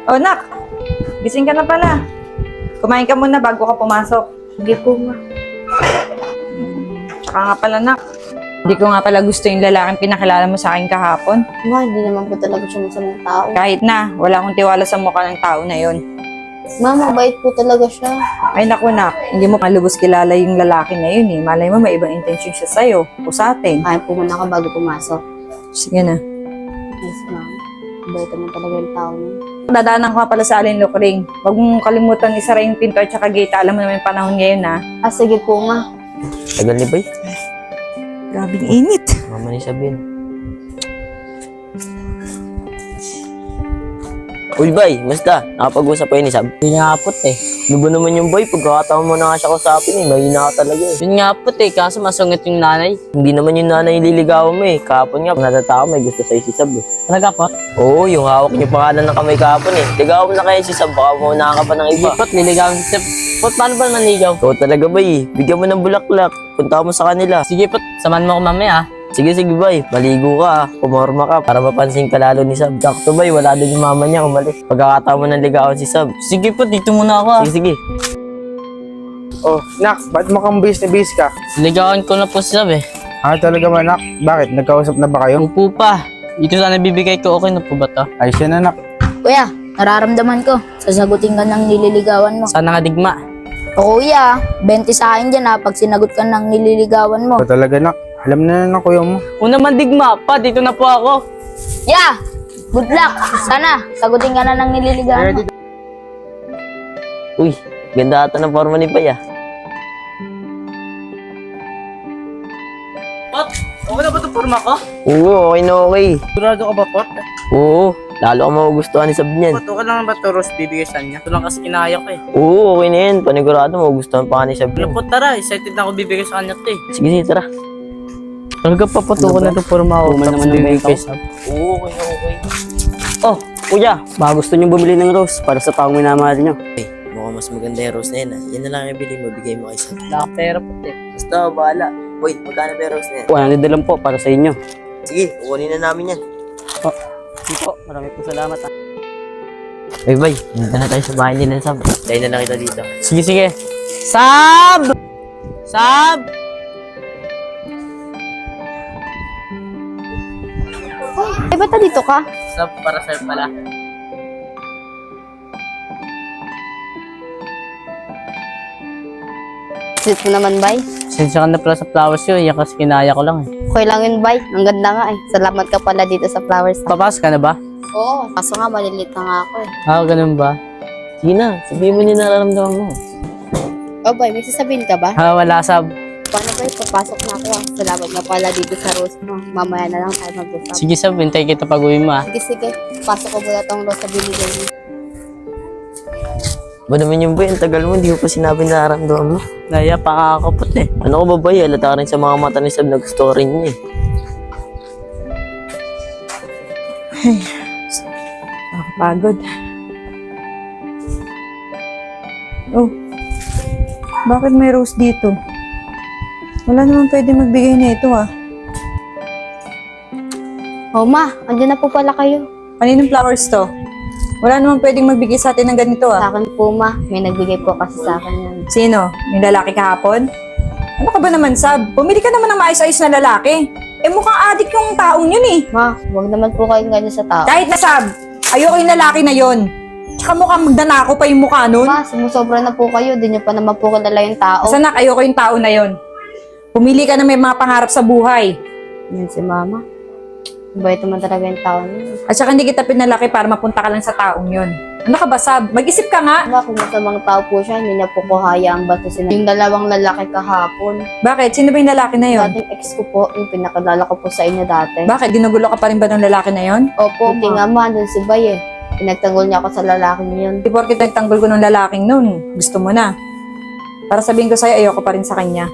Oh, nak! Gising ka na pala. Kumain ka muna bago ka pumasok. Sige po, ma. Tsaka nga pala, nak. Hindi ko nga pala gusto yung lalaking pinakilala mo sa akin kahapon. Ma, hindi naman po talaga siya masamang tao. Kahit na, wala akong tiwala sa mukha ng tao na yon. Ma, mabait po talaga siya. Ay naku, nak. Hindi mo kalubos kilala yung lalaki na yun eh. Malay mo may ibang intention siya sa'yo o sa atin. Kain po muna ka bago pumasok. Sige na. Yes, ma'am. Mabait naman talaga yung tao niya. Dadaanan ko nga pala sa Alin Lukring. Huwag mong kalimutan isara yung pinto at saka gate. Alam mo naman yung panahon ngayon ha. Ah, sige po, ma. Tagal ni Bay. Grabing init. Mama ni Sabihan. Uy, Bay, basta. Nakapag-usap kayo ni Sab. Yun nga po eh. Ano ba naman yung Bay? Pagkakataon mo na nga siya kausapin eh. Mahina ka talaga eh. Yun nga po eh, kaso masungit yung nanay. Hindi naman yung nanay liligawan mo eh. Kahapon nga, natataka may gusto sa'yo si Sab eh. Talaga po? Oo, yung hawak niyo pangalan ng kamay kahapon eh. Ligawan mo na kayo si Sab, baka maunahan ka pa ng Hindi iba. po, niligaw. Pot, paano ba manligaw? Oo talaga Bay, bigyan mo ng bulaklak. Punta mo sa kanila. Sige po, samahan mo ko mamaya ah. Sige, sige Bay, maligo ka, kumorma ka para mapansin ka lalo ni Sab. Sakto Bay, wala din yung mama niya, umalis. Pagkakataon mo ng ligawan si Sab. Sige po, dito muna ako ah. Sige, sige. Oh, nak, ba't mukhang bis na bis ka? Ligawan ko na po si Sab eh. Ah, talaga ba, nak? Bakit? Nagkausap na ba kayo? Upo pa. Ito sana bibigay ko, okay na po ba to? Ayos yan, nak. Kuya, nararamdaman ko. Sasagutin ka ng nililigawan mo. Sana nga digma. O kuya, 20 sa akin dyan ha, pag sinagot ka ng nililigawan mo. Ito talaga, nak. Alam na ng kuya mo. Una man digma pa, dito na po ako. Yeah! Good luck! Sana, sagutin ka na ng nililigawan mo. Uy, ganda ata ng forma ni Bay ah. Pot, okay na ba ito forma ko? Oo, okay na okay. Sigurado ka ba, Pot? Oo, lalo ka magugustuhan ni Sab niyan. Pot, okay lang ba ito, Rose, bibigay sa niya? Ito lang kasi kinaya ko eh. Oo, okay na yan. Panigurado magugustuhan pa ka ni Sab Ano niyan. po, tara, excited na ako bibigay sa kanya ito eh. Sige, sige, tara. Talaga pa, Pot, okay na ito forma ko. Tumal naman ng bibigay benta kay ko. Sab. Oo, okay na okay. Oh, kuya, baka gusto niyo bumili ng rose para sa taong minamahal niyo. Ay, mukhang mas maganda yung rose na yan ah. Yan na lang yung bili mo, bigay mo kay Sab. Wala akong pera, Pot eh. Basta, bahala. Boy, magkano ba yung rose na yan? 100 lang po para sa inyo. Sige, kukunin na namin yan. Sige po, marami po salamat. Ay, Bay, dito na tayo sa bahay nila, Sab. Tayo na lang kita dito. Sige, sige. Sab! Sab! Ay, ba't dito ka? Sab, para sa'yo pala. Sweet mo naman, bay. Sensya ka na pala sa flowers yun, yan kasi kinaya ko lang eh. Okay lang yun, bay. Ang ganda nga eh. Salamat ka pala dito sa flowers. Papasok ka na ba? Oo, kaso nga malilit na nga ako eh. Ah, ganun ba? Sige na, sabihin mo yung nararamdaman mo. Oh, bay, may sasabihin ka ba? Ah, wala, Sab. Paano ba papasok na ako ah. Salamat na pala dito sa rose mo. Mamaya na lang tayo mag-usap. Sige, Sab, hintay kita pag-uwi mo ah. Sige, sige. Pasok ko muna tong rose sa binigay mo. Ba naman yung Bay, ang tagal mo, hindi mo pa sinabi na nararamdaman mo. Naya, pakakapot eh. Ano ko ba Bay, halata rin sa mga mata ni Sab na gusto ko rin niya eh. Nakakapagod. Oh, bakit may rose dito? Wala naman pwede magbigay na ito ah. Oh, ma. Andyan na po pala kayo. Kaninong flowers to? Wala naman pwedeng magbigay sa atin ng ganito Sa ah. akin po, ma. May nagbigay po kasi sa akin yan. Sino? Yung lalaki kahapon? Ano ka ba naman, Sab? Pumili ka naman ng maayos-ayos na lalaki. Eh mukhang adik yung taong yun eh. Ma, huwag naman po kayong ganyan sa tao. Kahit na, Sab, ayoko yung lalaki na yon. Tsaka mukhang magdanako pa yung mukha nun. Ma, sumusobra na po kayo. Di nyo pa naman po kilala yung tao. Sanak, ayoko yung tao na yon. Pumili ka na may mga pangarap sa buhay. Yan si mama. Mabait naman talaga yung tao niya. At saka hindi kita pinalaki para mapunta ka lang sa taong yon. Ano ka ba, Sab? Mag-isip ka nga. Ma, kung masamang tao po siya, hindi niya po ko hayaan batusin yung dalawang lalaki kahapon. Bakit? Sino ba yung lalaki na yon? Dating ex ko po, yung pinakilala ko po sa inyo dati. Bakit? Ginugulo ka pa rin ba ng lalaki na yon? Opo, buti nga ma, dun si Bay eh. Pinagtanggol niya ako sa lalaking yun. Di porkit nagtanggol ko ng lalaking nun, gusto mo na. Para sabihin ko sa'yo, ayoko pa rin sa kanya.